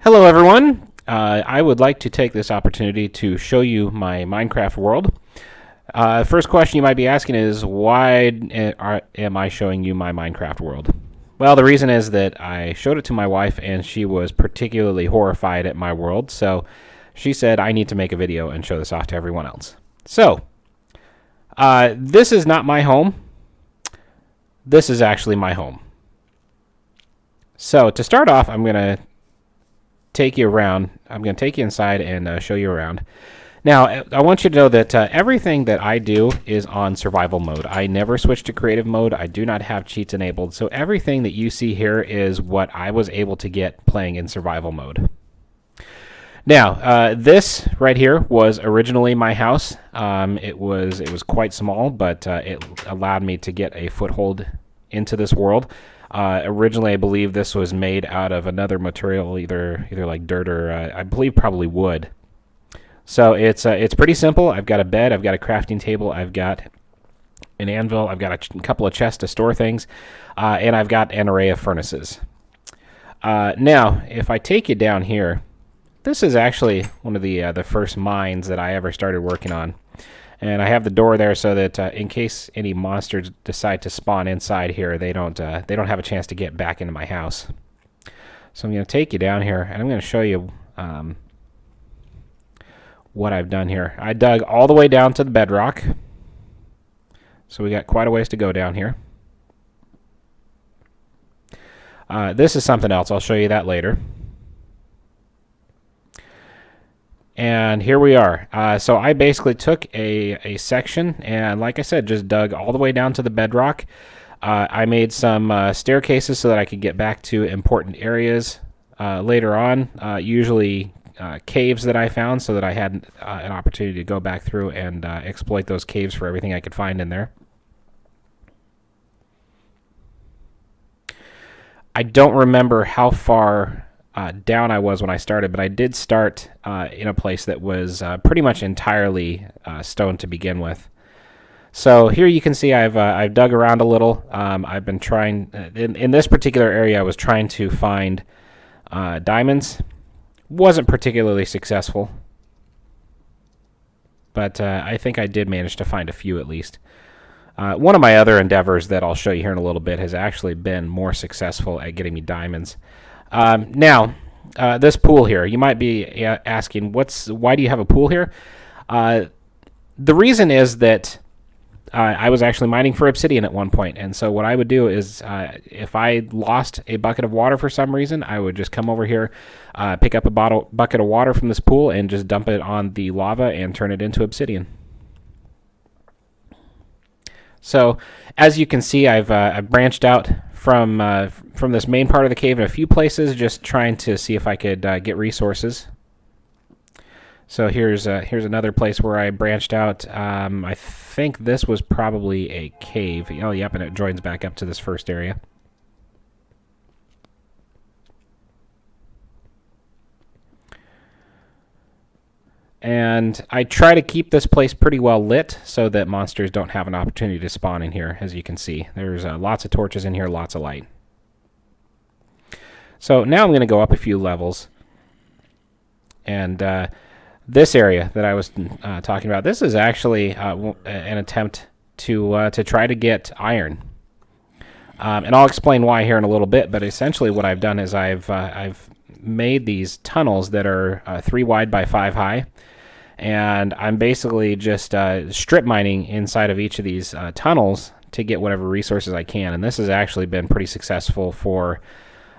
Hello everyone! I would like to take this opportunity to show you my Minecraft world. First question you might be asking is, why am I showing you my Minecraft world? Well, the reason is that I showed it to my wife and she was particularly horrified at my world, so she said I need to make a video and show this off to everyone else. So, this is not my home. This is actually my home. So, to start off, I'm going to take you around. I'm going to take you inside and show you around. Now, I want you to know that everything that I do is on survival mode. I never switch to creative mode. I do not have cheats enabled. So everything that you see here is what I was able to get playing in survival mode. Now, this right here was originally my house. It was quite small, but it allowed me to get a foothold into this world. Originally, I believe this was made out of another material, either like dirt or I believe probably wood. So it's pretty simple. I've got a bed, I've got a crafting table, I've got an anvil, I've got a couple of chests to store things, and I've got an array of furnaces. Now, if I take you down here, this is actually one of the first mines that I ever started working on. And I have the door there so that in case any monsters decide to spawn inside here, they don't have a chance to get back into my house. So I'm going to take you down here, and I'm going to show you what I've done here. I dug all the way down to the bedrock. So we got quite a ways to go down here. This is something else. I'll show you that later. And here we are. So I basically took a section and, like I said, just dug all the way down to the bedrock. I made some staircases so that I could get back to important areas later on, usually caves that I found, so that I had an opportunity to go back through and exploit those caves for everything I could find in there. I don't remember how far down I was when I started, but I did start in a place that was pretty much entirely stone to begin with. So here you can see I've dug around a little. I've been trying in this particular area. I was trying to find diamonds. Wasn't particularly successful, but I think I did manage to find a few at least. One of my other endeavors that I'll show you here in a little bit has actually been more successful at getting me diamonds. Now, this pool here, you might be asking, why do you have a pool here? The reason is that I was actually mining for obsidian at one point, and so what I would do is if I lost a bucket of water for some reason, I would just come over here, pick up a bucket of water from this pool, and just dump it on the lava and turn it into obsidian. So, as you can see, I've branched out from this main part of the cave in a few places, just trying to see if I could get resources. So here's another place where I branched out. I think this was probably a cave. Oh, yep, and it joins back up to this first area. And I try to keep this place pretty well lit so that monsters don't have an opportunity to spawn in here. As you can see, there's lots of torches in here, lots of light. So now I'm going to go up a few levels. And this area that I was talking about, this is actually an attempt to try to get iron. And I'll explain why here in a little bit, but essentially what I've done is I've made these tunnels that are 3 wide by 5 high. And I'm basically just strip mining inside of each of these tunnels to get whatever resources I can. And this has actually been pretty successful for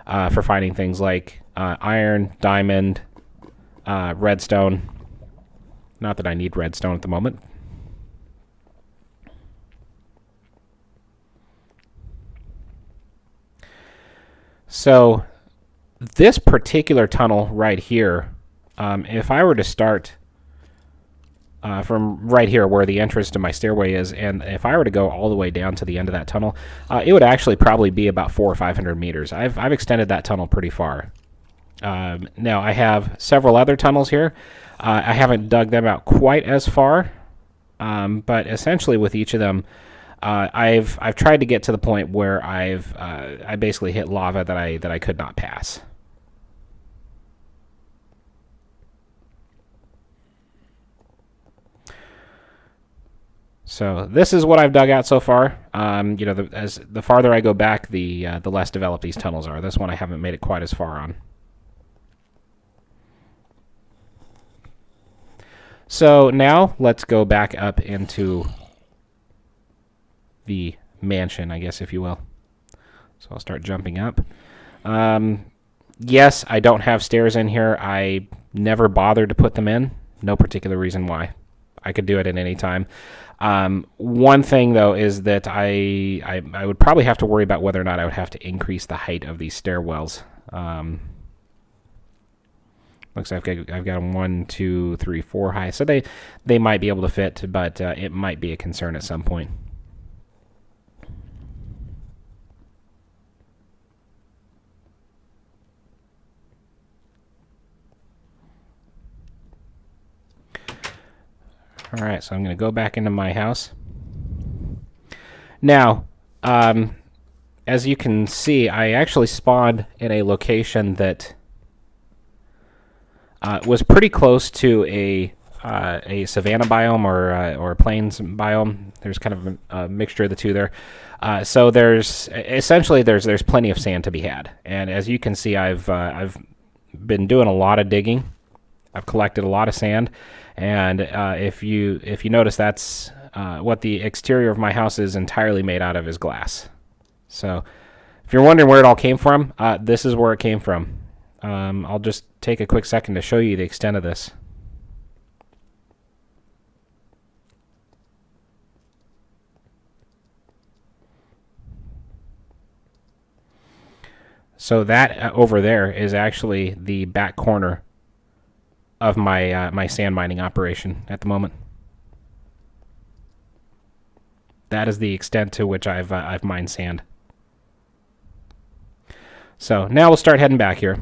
finding things like iron, diamond, redstone. Not that I need redstone at the moment. So this particular tunnel right here, if I were to start from right here where the entrance to my stairway is, and if I were to go all the way down to the end of that tunnel, it would actually probably be about 400 or 500 meters. I've extended that tunnel pretty far. Now I have several other tunnels here. I haven't dug them out quite as far, but essentially with each of them, I've tried to get to the point where I basically hit lava that I could not pass. So this is what I've dug out so far. As the farther I go back, the less developed these tunnels are. This one I haven't made it quite as far on. So now let's go back up into the mansion, I guess, if you will. So I'll start jumping up. Yes, I don't have stairs in here. I never bothered to put them in. No particular reason why. I could do it at any time. One thing, though, is that I would probably have to worry about whether or not I would have to increase the height of these stairwells. Looks like I've got them 1, 2, 3, 4 high. So they might be able to fit, but it might be a concern at some point. All right, so I'm going to go back into my house. Now, as you can see, I actually spawned in a location that was pretty close to a savanna biome or a plains biome. There's kind of a mixture of the two there. So there's plenty of sand to be had, and as you can see, I've been doing a lot of digging. I've collected a lot of sand, and if you notice, that's what the exterior of my house is entirely made out of is glass. So if you're wondering where it all came from, this is where it came from. I'll just take a quick second to show you the extent of this. So that over there is actually the back corner of my my sand mining operation at the moment. That is the extent to which I've mined sand. So now we'll start heading back here.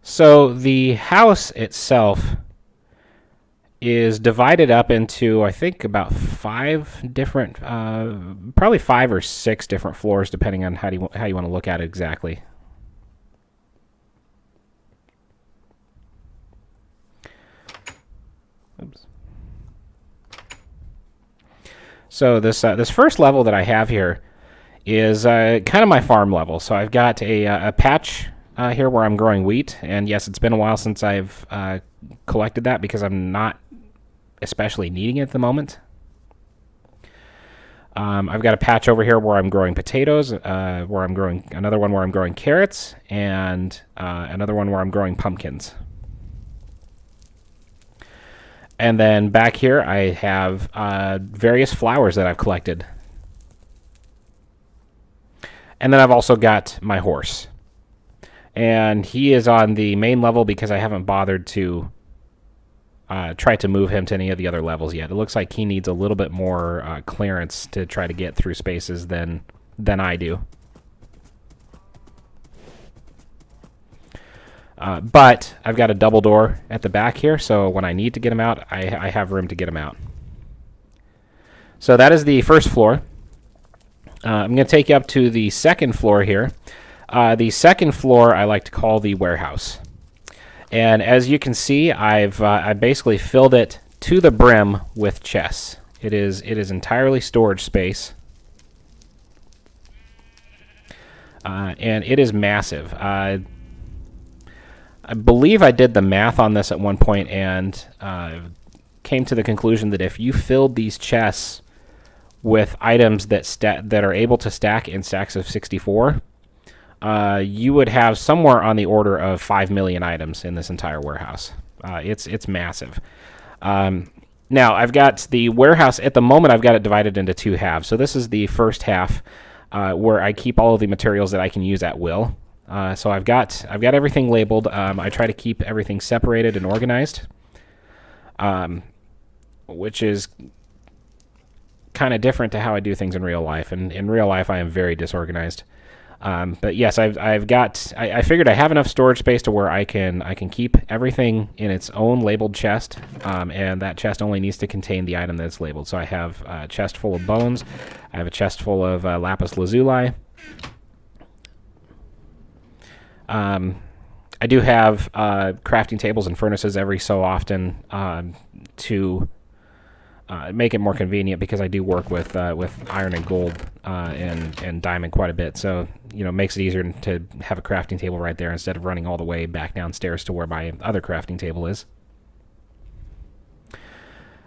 So the house itself is divided up into, I think, about 5 different, probably 5 or 6 different floors, depending on how you want to look at it exactly. Oops. So this first level that I have here is kind of my farm level. So I've got a patch here where I'm growing wheat, and yes, it's been a while since I've collected that because I'm not especially needing it at the moment. I've got a patch over here where I'm growing potatoes, where I'm growing another one where I'm growing carrots, and another one where I'm growing pumpkins. And then back here I have various flowers that I've collected. And then I've also got my horse. And he is on the main level because I haven't bothered to try to move him to any of the other levels yet. It looks like he needs a little bit more clearance to try to get through spaces than I do. But I've got a double door at the back here, so when I need to get him out, I have room to get him out. So that is the first floor. I'm going to take you up to the second floor here. The second floor I like to call the warehouse. And as you can see, I basically filled it to the brim with chests. It is entirely storage space. And it is massive. I believe I did the math on this at one point and came to the conclusion that if you filled these chests with items that are able to stack in stacks of 64, you would have somewhere on the order of 5 million items in this entire warehouse. It's massive. Now, I've got the warehouse, at the moment, I've got it divided into 2 halves. So this is the first half where I keep all of the materials that I can use at will. So I've got everything labeled. I try to keep everything separated and organized, which is kind of different to how I do things in real life. And in real life, I am very disorganized. But yes, I figured I have enough storage space to where I can keep everything in its own labeled chest, and that chest only needs to contain the item that's labeled. So I have a chest full of bones. I have a chest full of lapis lazuli. I do have crafting tables and furnaces every so often to make it more convenient, because I do work with iron and gold and diamond quite a bit. So, it makes it easier to have a crafting table right there instead of running all the way back downstairs to where my other crafting table is.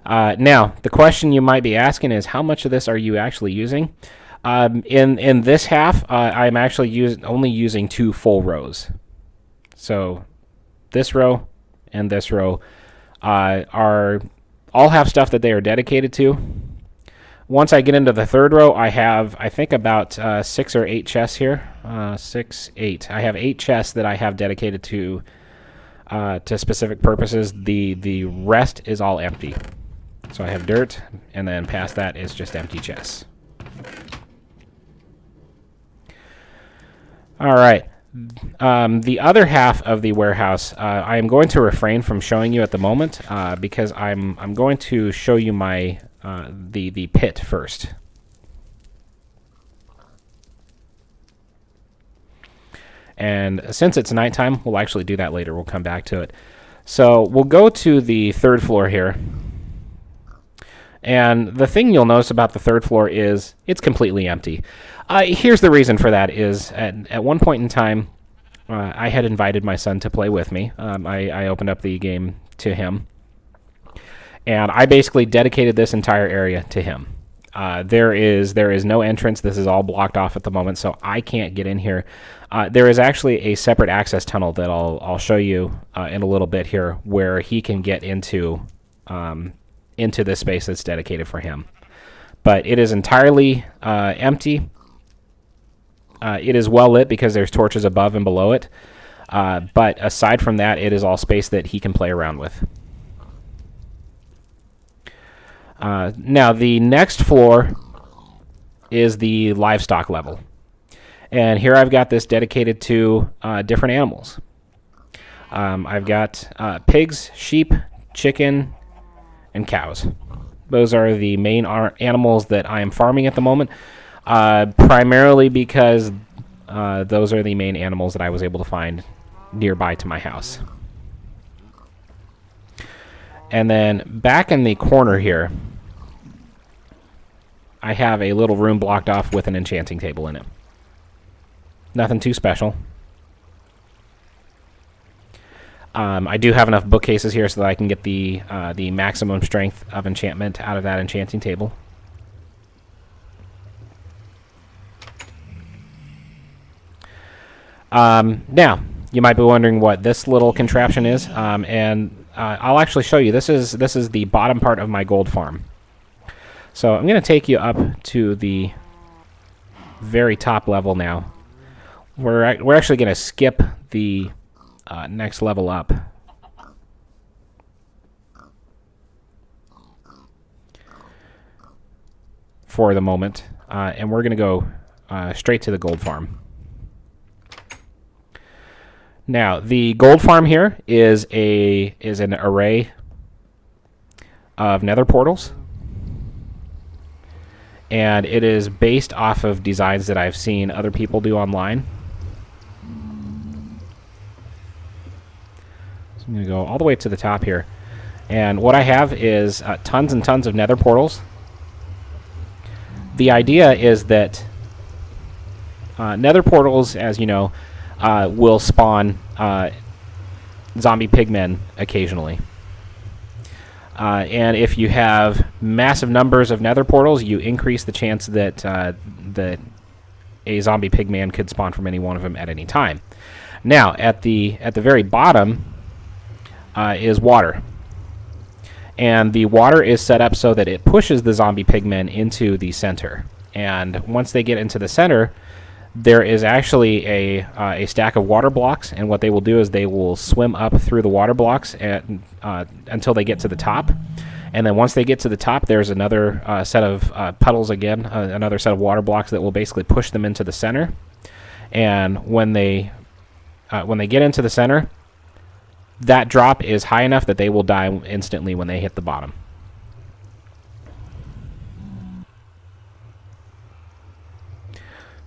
Now, the question you might be asking is, how much of this are you actually using? In this half, I'm actually only using 2 full rows. So this row and this row all have stuff that they are dedicated to. Once I get into the third row, I have, I think, about 6 or 8 chests here. 6, 8. I have 8 chests that I have dedicated to specific purposes. The rest is all empty. So I have dirt, and then past that is just empty chests. All right. The other half of the warehouse, I am going to refrain from showing you at the moment because I'm going to show you my the pit first. And since it's nighttime, we'll actually do that later. We'll come back to it. So we'll go to the third floor here. And the thing you'll notice about the third floor is it's completely empty. Here's the reason for that is at one point in time, I had invited my son to play with me. I opened up the game to him, and I basically dedicated this entire area to him. There is no entrance. This is all blocked off at the moment, so I can't get in here. There is actually a separate access tunnel that I'll show you in a little bit here, where he can get into this space that's dedicated for him. But it is entirely empty. It is well lit because there's torches above and below it. But aside from that, it is all space that he can play around with. Now, the next floor is the livestock level. And here I've got this dedicated to different animals. I've got pigs, sheep, chicken, and cows. Those are the main animals that I am farming at the moment, primarily because those are the main animals that I was able to find nearby to my house. And then back in the corner here, I have a little room blocked off with an enchanting table in it. Nothing too special. I do have enough bookcases here so that I can get the maximum strength of enchantment out of that enchanting table. Now, you might be wondering what this little contraption is, and I'll actually show you. This is the bottom part of my gold farm. So I'm going to take you up to the very top level now. We're actually going to skip the next level up. For the moment, and we're going to go straight to the gold farm. Now, the gold farm here is an array of nether portals, and it is based off of designs that I've seen other people do online. So I'm going to go all the way to the top here, and what I have is tons and tons of nether portals. The idea is that nether portals, as you know, will spawn zombie pigmen occasionally. And if you have massive numbers of nether portals, you increase the chance that that a zombie pigman could spawn from any one of them at any time. Now, at the very bottom is water. And the water is set up so that it pushes the zombie pigmen into the center. And once they get into the center, there is actually a stack of water blocks, and what they will do is they will swim up through the water blocks until they get to the top. And then once they get to the top, there's another set of puddles again, another set of water blocks that will basically push them into the center. And when they get into the center, that drop is high enough that they will die instantly when they hit the bottom.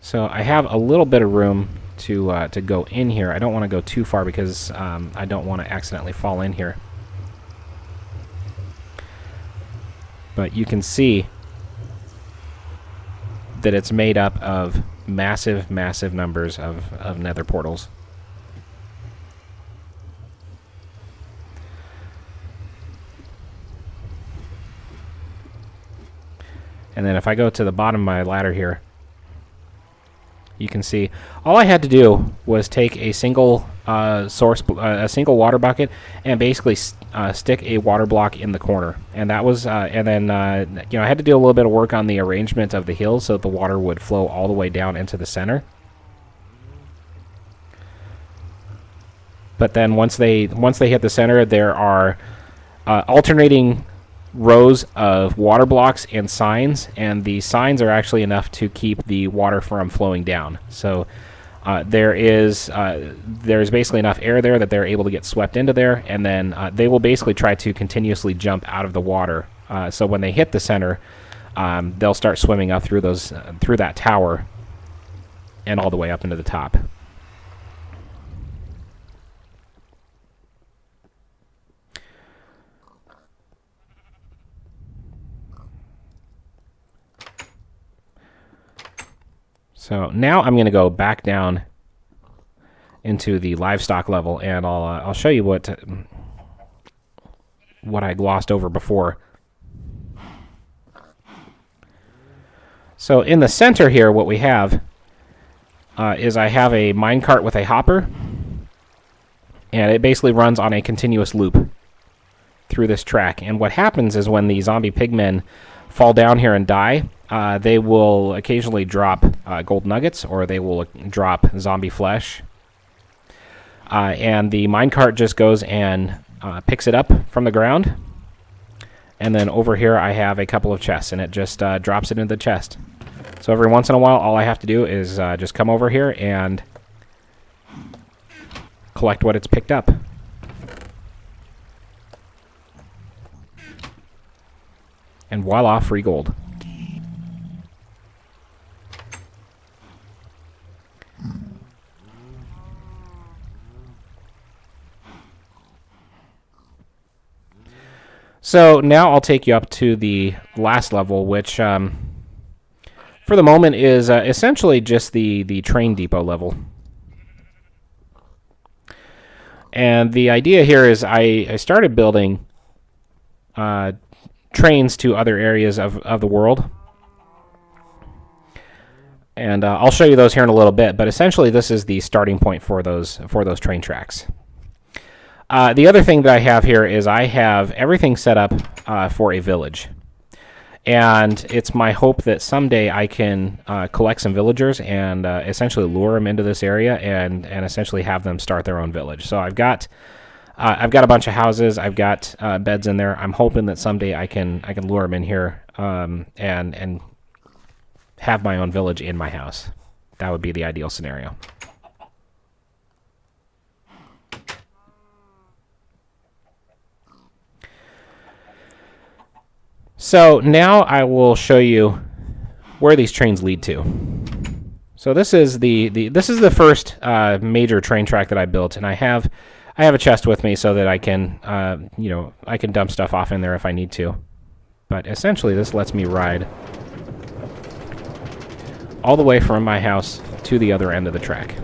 So I have a little bit of room to go in here. I don't want to go too far because I don't want to accidentally fall in here. But you can see that it's made up of massive, massive numbers of nether portals. And then if I go to the bottom of my ladder here, you can see all I had to do was take a single a single water bucket, and basically stick a water block in the corner. And that was, and then you know, I had to do a little bit of work on the arrangement of the hills so that the water would flow all the way down into the center. But then once they hit the center, there are alternating rows of water blocks and signs, and the signs are actually enough to keep the water from flowing down. So there's basically enough air there that they're able to get swept into there, and then they will basically try to continuously jump out of the water. So when they hit the center, they'll start swimming up through that tower and all the way up into the top. So now I'm going to go back down into the livestock level, and I'll show you what I glossed over before. So in the center here, what we have is I have a minecart with a hopper, and it basically runs on a continuous loop through this track. And what happens is when the zombie pigmen fall down here and die, they will occasionally drop gold nuggets, or they will drop zombie flesh. And the minecart just goes and picks it up from the ground. And then over here I have a couple of chests, and it just drops it into the chest. So every once in a while, all I have to do is just come over here and collect what it's picked up. And voila, free gold. So now I'll take you up to the last level, which for the moment is essentially just the train depot level. And the idea here is I started building trains to other areas of the world. And I'll show you those here in a little bit, but essentially this is the starting point for those train tracks. The other thing that I have here is I have everything set up for a village. And it's my hope that someday I can collect some villagers and essentially lure them into this area and essentially have them start their own village. So I've got a bunch of houses. I've got beds in there. I'm hoping that someday I can lure them in here and have my own village in my house. That would be the ideal scenario. So now I will show you where these trains lead to. So this is the first major train track that I built, and I have a chest with me so that I can I can dump stuff off in there if I need to. But essentially, this lets me ride all the way from my house to the other end of the track.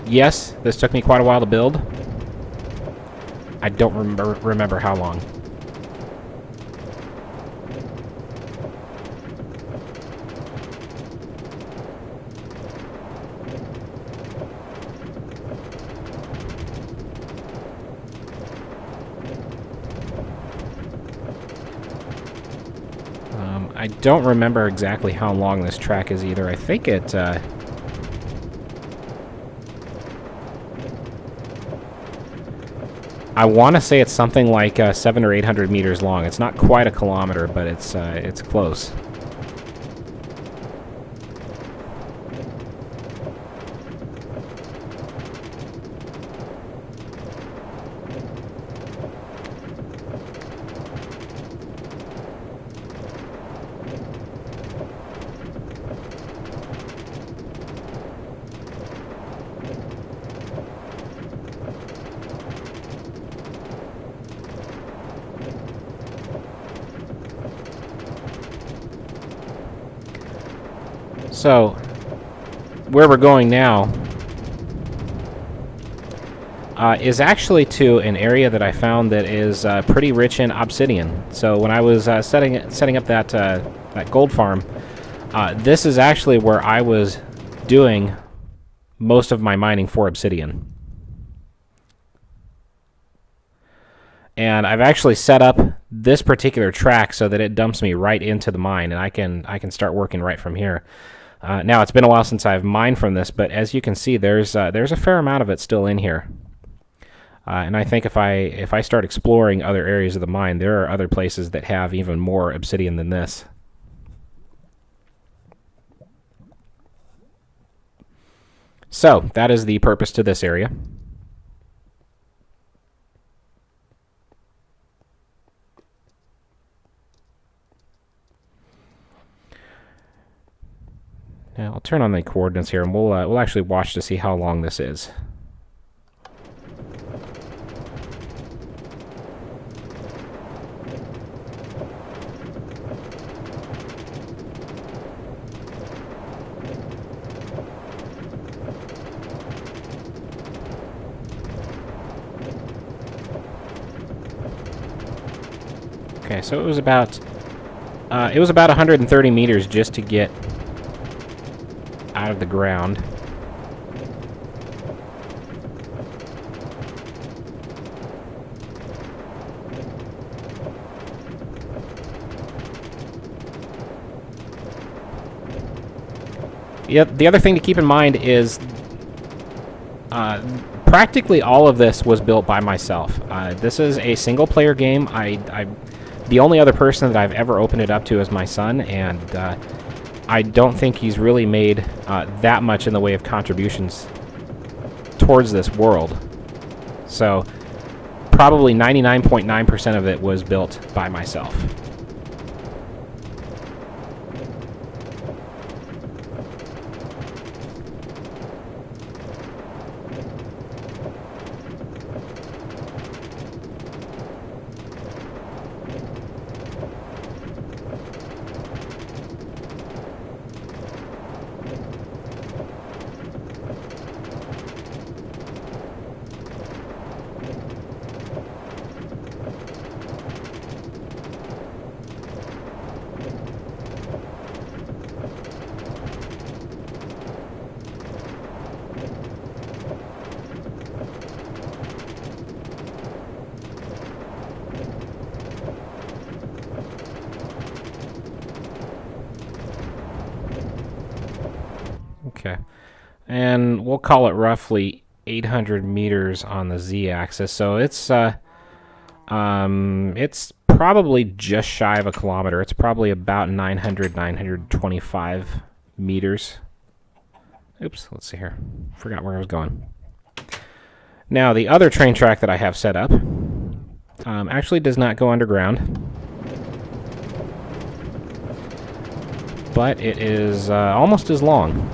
Yes, this took me quite a while to build. I don't remember how long. I don't remember exactly how long this track is either. I think it... I want to say it's something like 700 or 800 meters long. It's not quite a kilometer, but it's close. So, where we're going now is actually to an area that I found that is pretty rich in obsidian. So when I was setting up that gold farm, this is actually where I was doing most of my mining for obsidian. And I've actually set up this particular track so that it dumps me right into the mine, and I can start working right from here. Now, it's been a while since I've mined from this, but as you can see, there's a fair amount of it still in here. And I think if I start exploring other areas of the mine, there are other places that have even more obsidian than this. So, that is the purpose to this area. Now, I'll turn on the coordinates here, and we'll actually watch to see how long this is. Okay, so it was about 130 meters just to get out of the ground. Yep, the other thing to keep in mind is practically all of this was built by myself. This is a single-player game. The only other person that I've ever opened it up to is my son, and I don't think he's really made that much in the way of contributions towards this world. So probably 99.9% of it was built by myself. Okay, and we'll call it roughly 800 meters on the z-axis. So it's probably just shy of a kilometer. It's probably about 925 meters. Oops, let's see here. Forgot where I was going. Now, the other train track that I have set up actually does not go underground, but it is almost as long.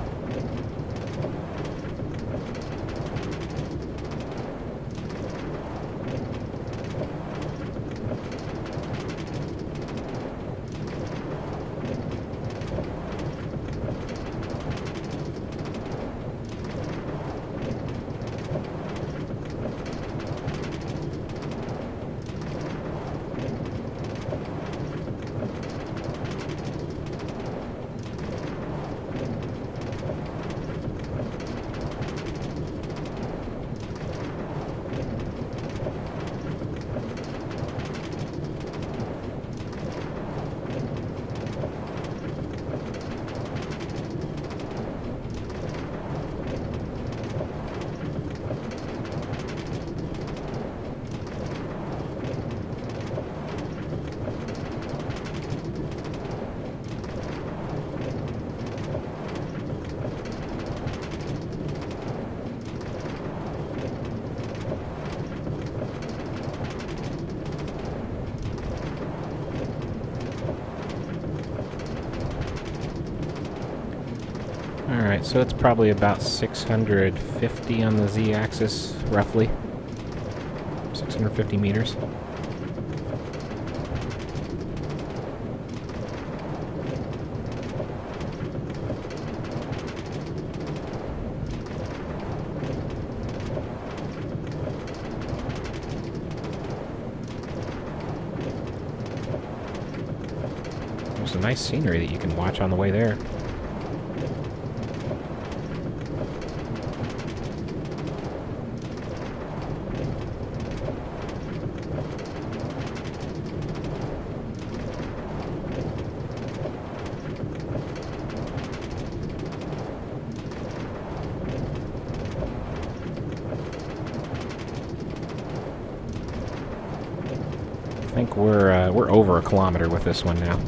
Alright, so it's probably about 650 on the z-axis, roughly. 650 meters. There's some nice scenery that you can watch on the way there. I think we're over a kilometer with this one now.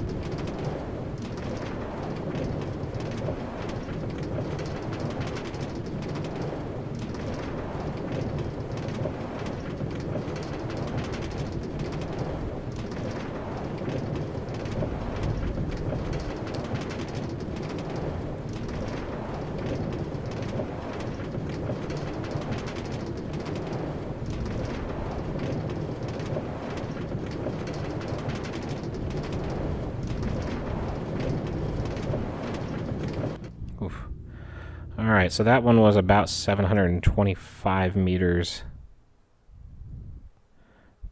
Alright, so that one was about 725 meters.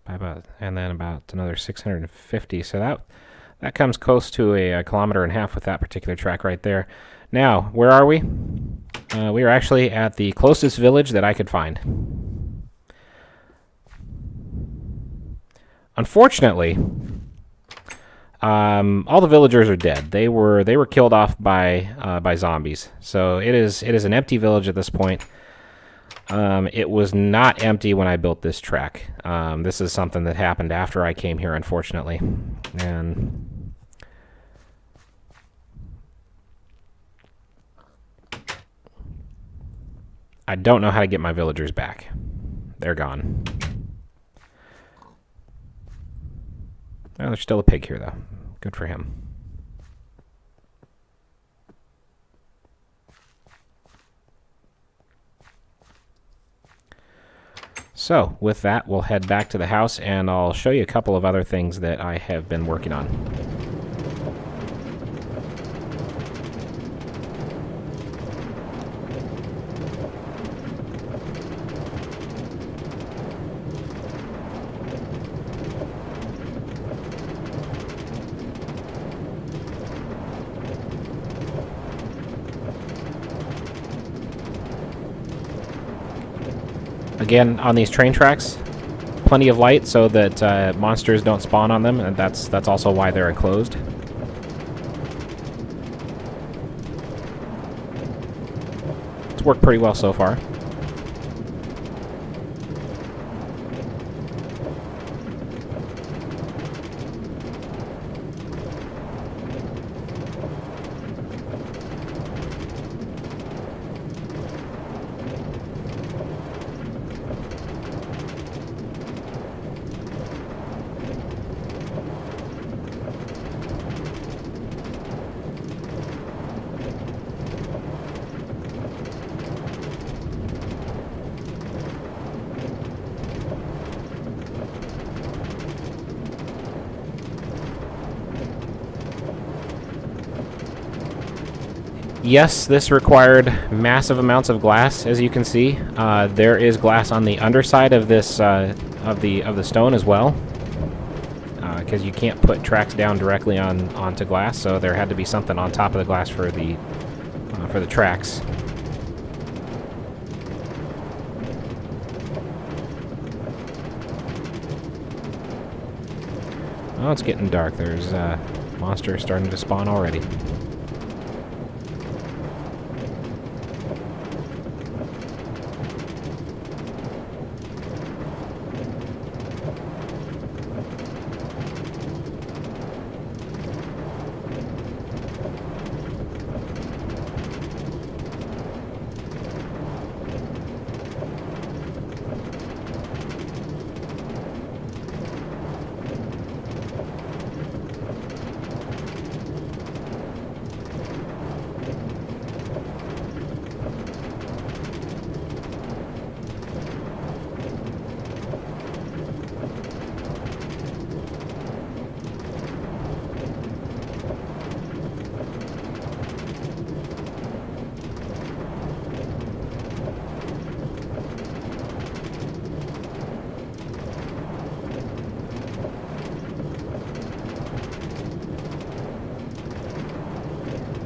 And then about another 650. So that comes close to a kilometer and a half with that particular track right there. Now, where are we? We are actually at the closest village that I could find. Unfortunately, all the villagers are dead. They were killed off by zombies. So it is an empty village at this point. It was not empty when I built this track. This is something that happened after I came here, unfortunately, and I don't know how to get my villagers back. They're gone. Oh, there's still a pig here, though. Good for him. So, with that, we'll head back to the house, and I'll show you a couple of other things that I have been working on. Again, on these train tracks, plenty of light so that monsters don't spawn on them, and that's also why they're enclosed. It's worked pretty well so far. Yes, this required massive amounts of glass, as you can see. There is glass on the underside of this of the stone as well, because you can't put tracks down directly onto glass. So there had to be something on top of the glass for the tracks. Oh, it's getting dark. There's monsters starting to spawn already.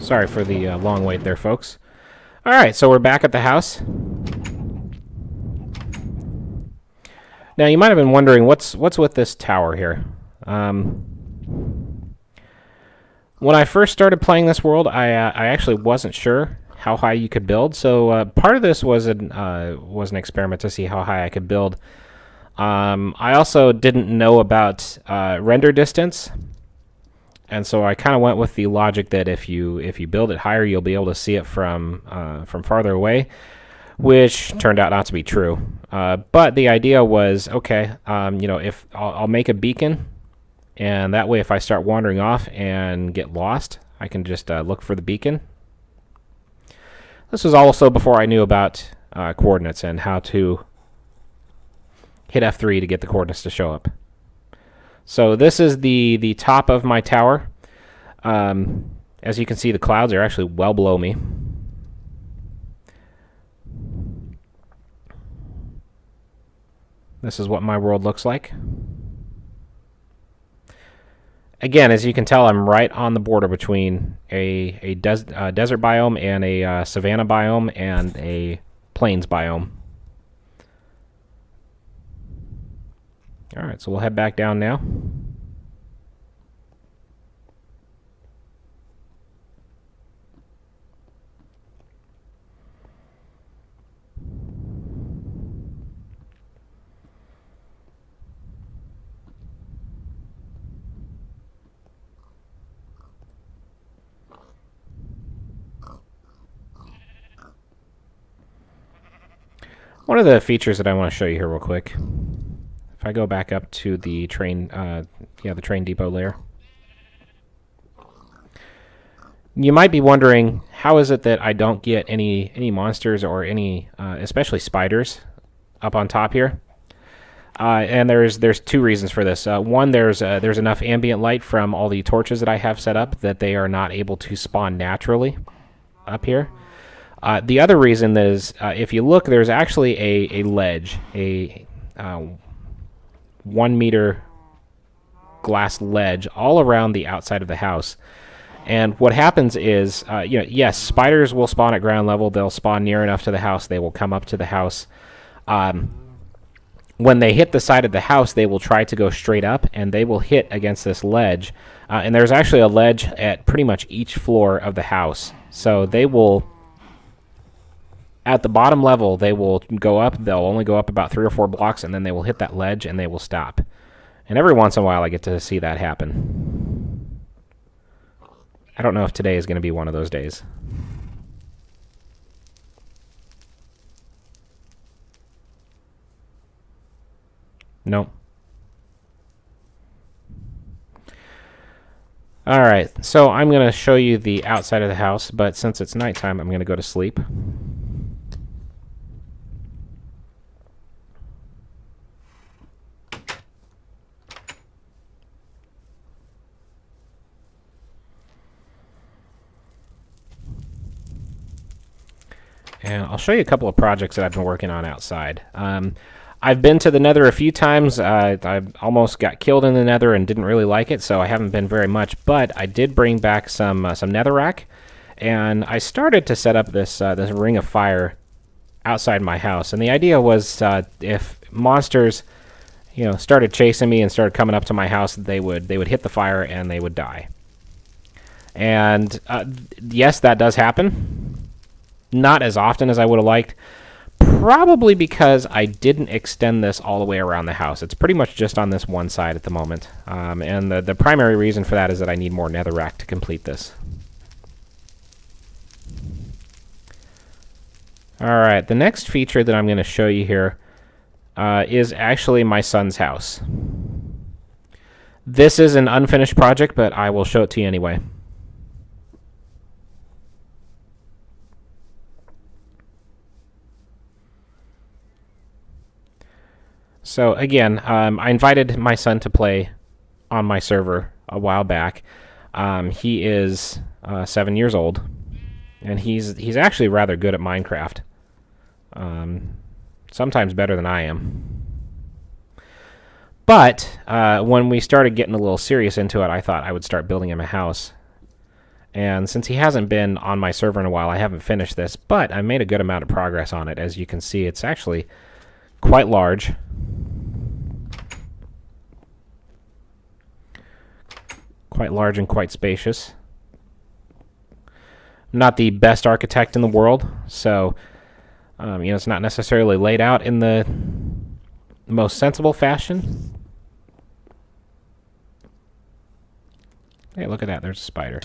Sorry for the long wait there, folks. All right, so we're back at the house. Now, you might have been wondering, what's with this tower here? When I first started playing this world, I actually wasn't sure how high you could build. So part of this was an experiment to see how high I could build. I also didn't know about render distance, and so I kind of went with the logic that if you build it higher, you'll be able to see it from farther away, which turned out not to be true. But the idea was, okay, if I'll make a beacon. And that way, if I start wandering off and get lost, I can just look for the beacon. This was also before I knew about coordinates and how to hit F3 to get the coordinates to show up. So this is the top of my tower. As you can see, the clouds are actually well below me. This is what my world looks like. Again, as you can tell, I'm right on the border between a desert biome and a savanna biome and a plains biome. All right, so we'll head back down now. One of the features that I want to show you here real quick, if I go back up to the train, the train depot layer, you might be wondering, how is it that I don't get any monsters or any, especially spiders, up on top here? And there's two reasons for this. One, there's enough ambient light from all the torches that I have set up that they are not able to spawn naturally up here. The other reason is, if you look, there's actually a ledge, a 1 meter glass ledge all around the outside of the house. And what happens is, yes, spiders will spawn at ground level. They'll spawn near enough to the house. They will come up to the house. When they hit the side of the house, they will try to go straight up, and they will hit against this ledge. And there's actually a ledge at pretty much each floor of the house. So they will... At the bottom level, they will go up. They'll only go up about 3 or 4 blocks, and then they will hit that ledge, and they will stop. And every once in a while, I get to see that happen. I don't know if today is going to be one of those days. Nope. All right, so I'm going to show you the outside of the house, but since it's nighttime, I'm going to go to sleep. And I'll show you a couple of projects that I've been working on outside. I've been to the Nether a few times. I almost got killed in the Nether and didn't really like it, so I haven't been very much. But I did bring back some netherrack, and I started to set up this ring of fire outside my house. And the idea was, if monsters, started chasing me and started coming up to my house, they would hit the fire and they would die. And yes, that does happen. Not as often as I would have liked, probably because I didn't extend this all the way around the house. It's pretty much just on this one side at the moment. And the primary reason for that is that I need more netherrack to complete this. Alright, the next feature that I'm going to show you here is actually my son's house. This is an unfinished project, but I will show it to you anyway. So again, I invited my son to play on my server a while back. He is 7 years old, and he's actually rather good at Minecraft. Sometimes better than I am. But when we started getting a little serious into it, I thought I would start building him a house. And since he hasn't been on my server in a while, I haven't finished this, but I made a good amount of progress on it. As you can see, it's actually quite large. Quite large and quite spacious. I'm not the best architect in the world, so it's not necessarily laid out in the most sensible fashion. Hey, look at that. There's a spider.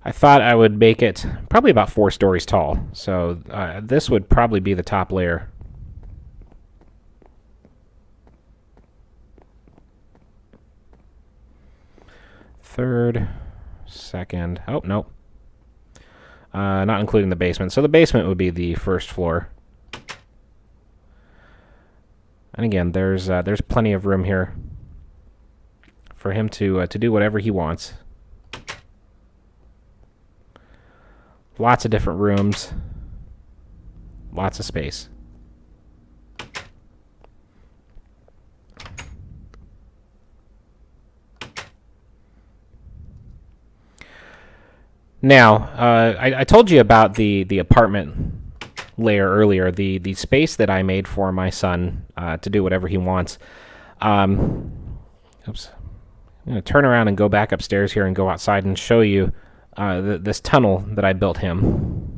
I thought I would make it probably about 4 stories tall, so this would probably be the top layer. Third, second, oh, nope. Not including the basement. So the basement would be the first floor. And again, there's plenty of room here for him to do whatever he wants. Lots of different rooms. Lots of space. Now, I told you about the apartment layer earlier, the space that I made for my son to do whatever he wants. Oops. I'm going to turn around and go back upstairs here and go outside and show you this tunnel that I built him.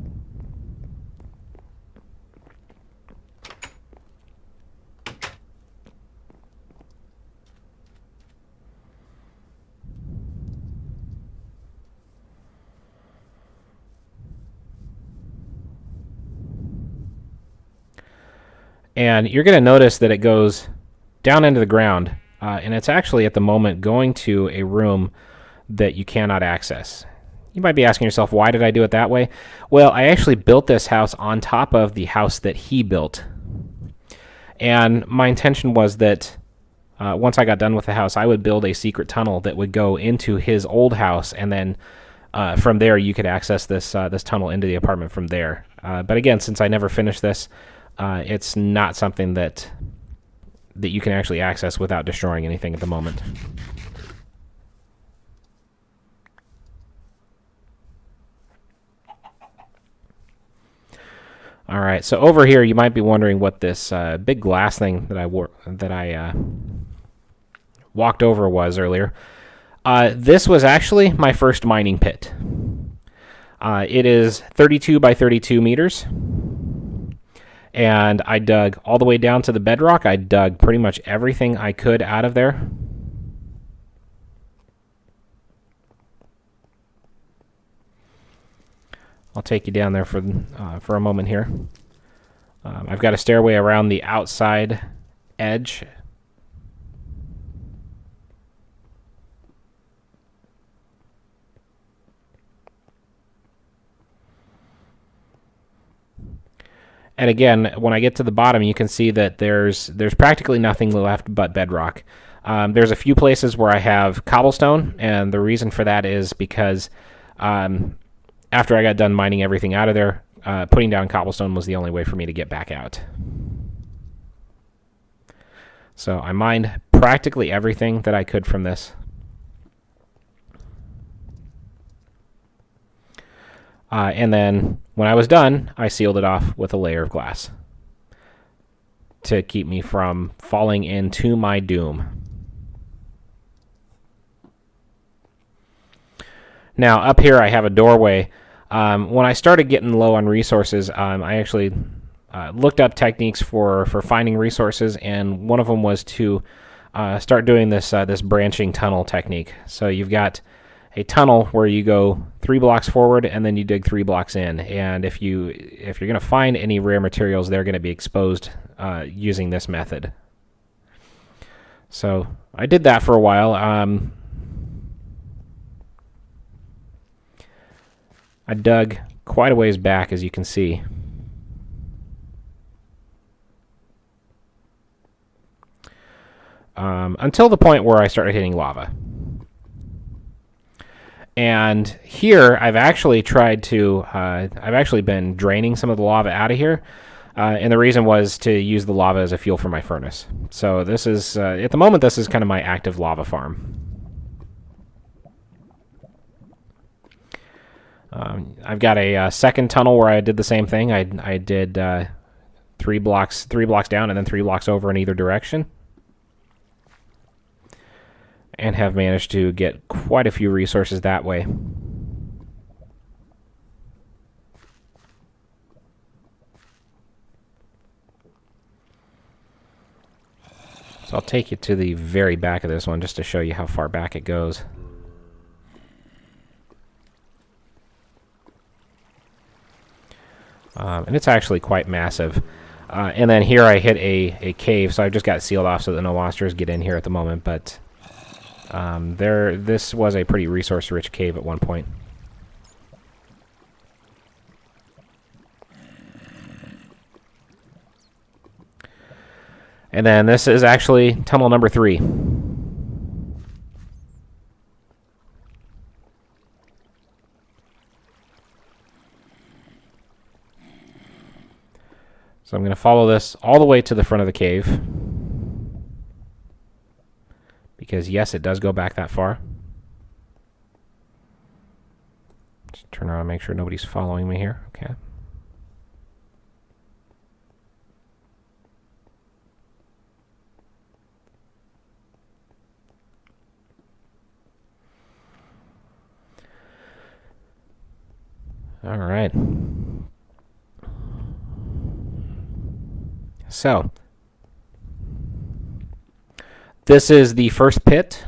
And you're going to notice that it goes down into the ground, and it's actually at the moment going to a room that you cannot access. You might be asking yourself, why did I do it that way? Well, I actually built this house on top of the house that he built. And my intention was that once I got done with the house, I would build a secret tunnel that would go into his old house, and then from there you could access this tunnel into the apartment from there. But again, since I never finished this, it's not something that you can actually access without destroying anything at the moment. All right, so over here you might be wondering what this big glass thing that I walked over was earlier. This was actually my first mining pit. It is 32 by 32 meters. And I dug all the way down to the bedrock. I dug pretty much everything I could out of there. I'll take you down there for a moment here. I've got a stairway around the outside edge. And again, when I get to the bottom, you can see that there's practically nothing left but bedrock. There's a few places where I have cobblestone, and the reason for that is because after I got done mining everything out of there, putting down cobblestone was the only way for me to get back out. So I mined practically everything that I could from this. And then when I was done, I sealed it off with a layer of glass to keep me from falling into my doom. Now, up here I have a doorway. When I started getting low on resources, I actually looked up techniques for finding resources, and one of them was to start doing this branching tunnel technique. So you've got a tunnel where you go 3 blocks forward and then you dig 3 blocks in. And if you're going to find any rare materials, they're going to be exposed using this method. So I did that for a while. I dug quite a ways back, as you can see. Until the point where I started hitting lava. And here, I've actually been draining some of the lava out of here. And the reason was to use the lava as a fuel for my furnace. So this is, at the moment, this is kind of my active lava farm. I've got a second tunnel where I did the same thing. I did 3 blocks down and then 3 blocks over in either direction. And have managed to get quite a few resources that way. So I'll take you to the very back of this one just to show you how far back it goes. And it's actually quite massive. And then here I hit a cave, so I've just got it sealed off so that no monsters get in here at the moment, but this was a pretty resource-rich cave at one point. And then this is actually tunnel number 3. So I'm going to follow this all the way to the front of the cave. Because, yes, it does go back that far. Just turn around and make sure nobody's following me here. Okay. All right. So, this is the first pit.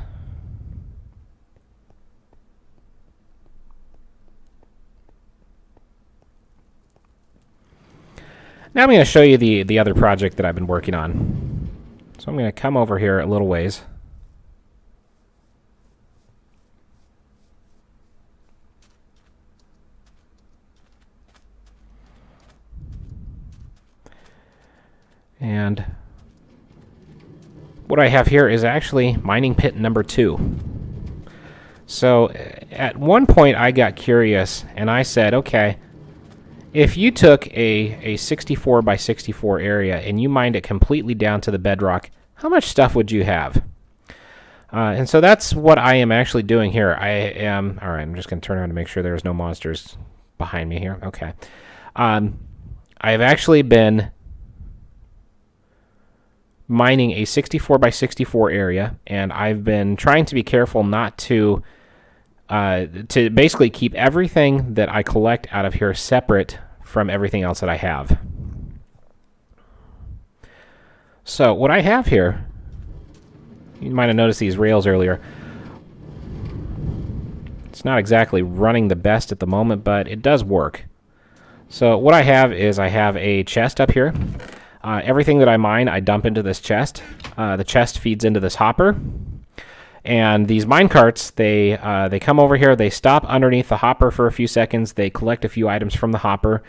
Now I'm going to show you the other project that I've been working on. So I'm going to come over here a little ways. And what I have here is actually mining pit number 2. So at one point I got curious and I said, okay, if you took a 64 by 64 area and you mined it completely down to the bedrock, how much stuff would you have? And so that's what I am actually doing here. All right, I'm just going to turn around to make sure there's no monsters behind me here. Okay. I have actually been mining a 64 by 64 area, and I've been trying to be careful not to basically keep everything that I collect out of here separate from everything else that I have. So what I have here, you might have noticed these rails earlier. It's not exactly running the best at the moment, but it does work. So what I have is I have a chest up here. Everything that I mine, I dump into this chest. The chest feeds into this hopper. And these mine carts, they come over here. They stop underneath the hopper for a few seconds. They collect a few items from the hopper.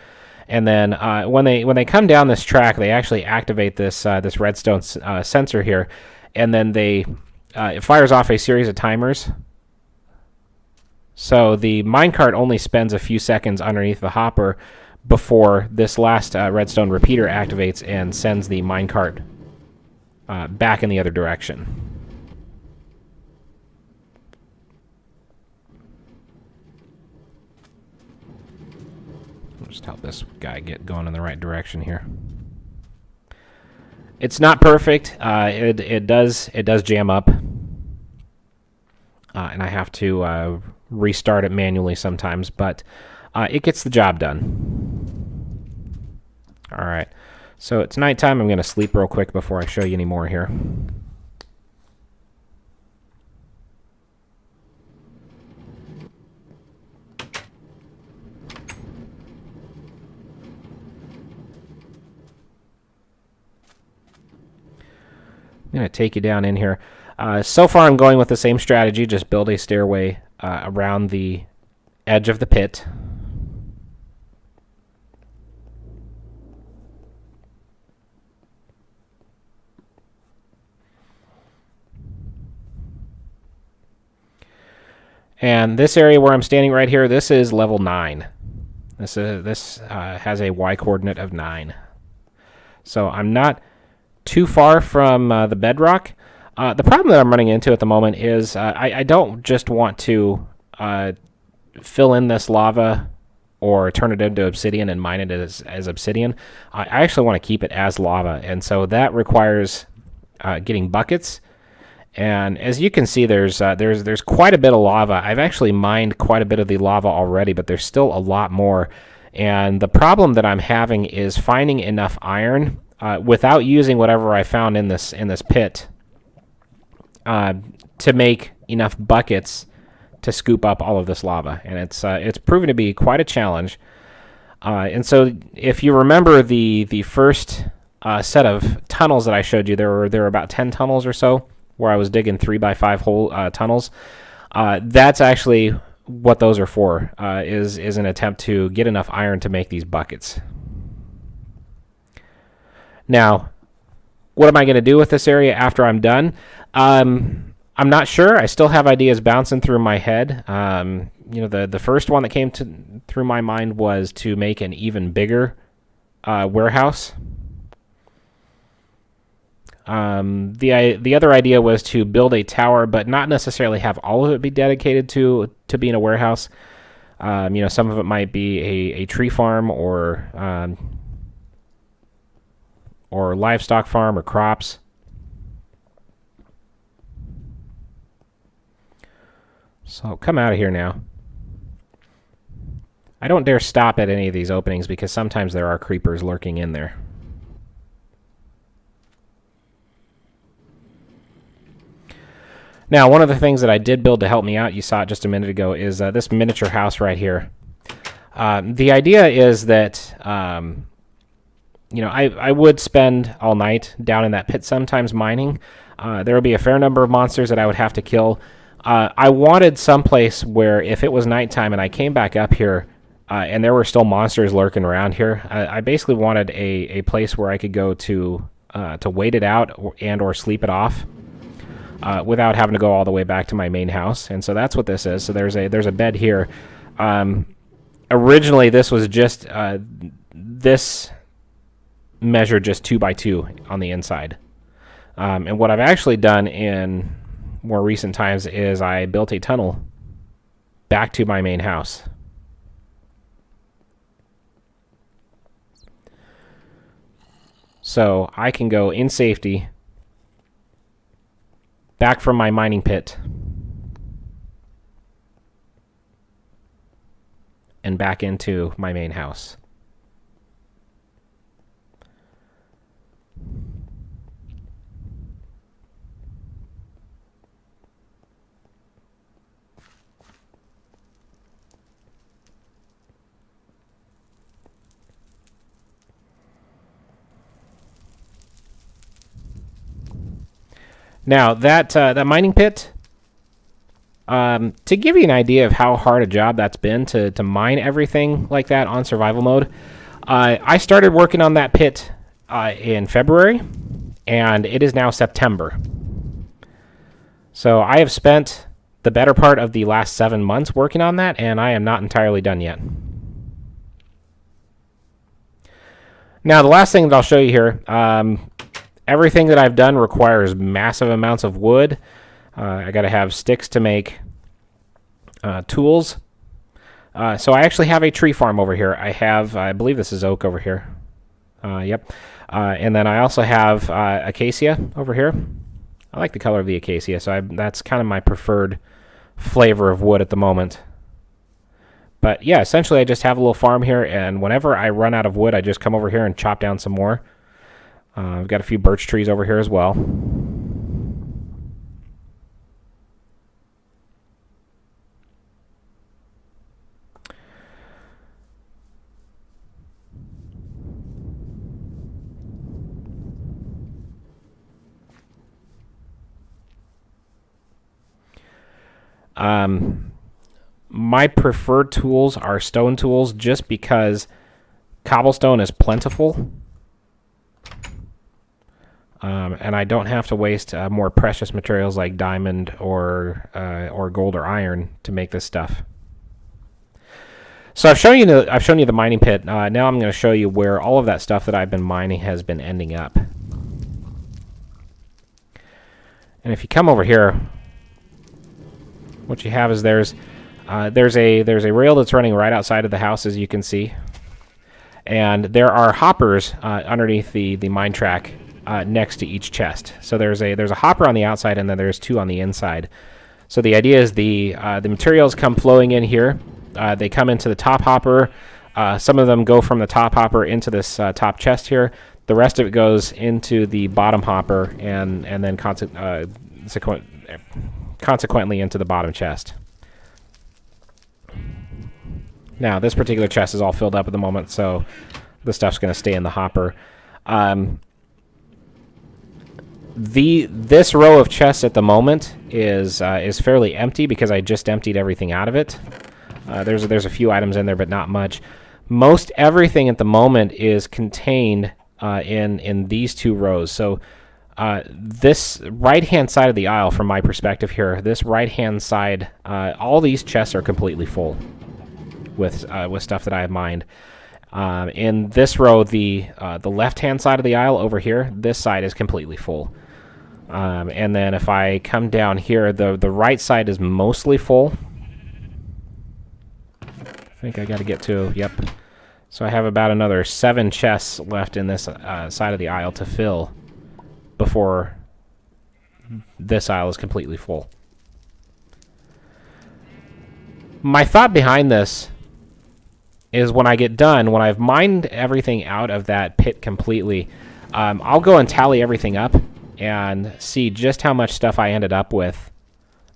And then when they come down this track, they actually activate this redstone sensor here. And then it fires off a series of timers. So the minecart only spends a few seconds underneath the hopper before this last redstone repeater activates and sends the minecart back in the other direction. I'll just help this guy get going in the right direction here. It's not perfect. It does jam up, and I have to restart it manually sometimes, but it gets the job done. All right, so it's nighttime. I'm going to sleep real quick before I show you any more here. I'm going to take you down in here. So far, I'm going with the same strategy, just build a stairway around the edge of the pit. And this area where I'm standing right here, this is level 9. This has a Y coordinate of 9. So I'm not too far from the bedrock. The problem that I'm running into at the moment is I don't just want to fill in this lava or turn it into obsidian and mine it as obsidian. I actually want to keep it as lava, and so that requires getting buckets. And as you can see, there's quite a bit of lava. I've actually mined quite a bit of the lava already, but there's still a lot more. And the problem that I'm having is finding enough iron without using whatever I found in this pit to make enough buckets to scoop up all of this lava. And it's proven to be quite a challenge. And so if you remember the first set of tunnels that I showed you, there were about 10 tunnels or so, where I was digging 3x5 hole tunnels. That's actually what those are for, is an attempt to get enough iron to make these buckets. Now, what am I going to do with this area after I'm done? I'm not sure. I still have ideas bouncing through my head. The first one that came through my mind was to make an even bigger warehouse. The other idea was to build a tower, but not necessarily have all of it be dedicated to being a warehouse. Some of it might be a tree farm or livestock farm or crops. So come out of here now. I don't dare stop at any of these openings because sometimes there are creepers lurking in there. Now, one of the things that I did build to help me out, you saw it just a minute ago, is this miniature house right here. The idea is that, I would spend all night down in that pit sometimes mining. There would be a fair number of monsters that I would have to kill. I wanted someplace where if it was nighttime and I came back up here and there were still monsters lurking around here, I basically wanted a place where I could go to wait it out or sleep it off. Without having to go all the way back to my main house. And so that's what this is. So there's a bed here. Originally, this was just this measured just 2x2 on the inside. And what I've actually done in more recent times is I built a tunnel back to my main house. So I can go in safety back from my mining pit and back into my main house. Now, that mining pit, to give you an idea of how hard a job that's been to mine everything like that on survival mode, I started working on that pit in February, and it is now September. So I have spent the better part of the last 7 months working on that, and I am not entirely done yet. Now, the last thing that I'll show you here, everything that I've done requires massive amounts of wood. I got to have sticks to make tools. So I actually have a tree farm over here. I believe this is oak over here. Yep. And then I also have acacia over here. I like the color of the acacia, so that's kind of my preferred flavor of wood at the moment. But yeah, essentially I just have a little farm here, and whenever I run out of wood, I just come over here and chop down some more. I've got a few birch trees over here as well. My preferred tools are stone tools just because cobblestone is plentiful. and I don't have to waste more precious materials like diamond or gold or iron to make this stuff. So I've shown you the mining pit. Now I'm going to show you where all of that stuff that I've been mining has been ending up. And if you come over here, what you have is there's a rail that's running right outside of the house, as you can see, and there are hoppers underneath the mine track next to each chest. So there's a hopper on the outside, and then there's two on the inside. So the idea is the materials come flowing in here. They come into the top hopper. Some of them go from the top hopper into this top chest here. The rest of it goes into the bottom hopper, and then consequently into the bottom chest. Now, this particular chest is all filled up at the moment, so the stuff's going to stay in the hopper. This row of chests at the moment is fairly empty because I just emptied everything out of it. There's a few items in there, but not much. Most everything at the moment is contained in these two rows. So this right-hand side of the aisle, from my perspective here, this right-hand side, all these chests are completely full with stuff that I have mined. In this row, the left-hand side of the aisle over here, this side is completely full. And then if I come down here, the right side is mostly full. I think I got to get to, yep. So I have about another 7 chests left in this side of the aisle to fill before this aisle is completely full. My thought behind this is when I get done, when I've mined everything out of that pit completely, I'll go and tally everything up and see just how much stuff I ended up with,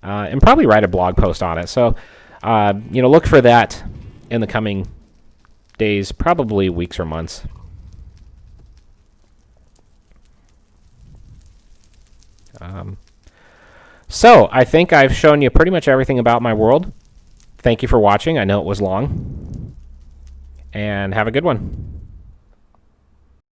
and probably write a blog post on it. So, look for that in the coming days, probably weeks or months. So, I think I've shown you pretty much everything about my world. Thank you for watching. I know it was long. And have a good one.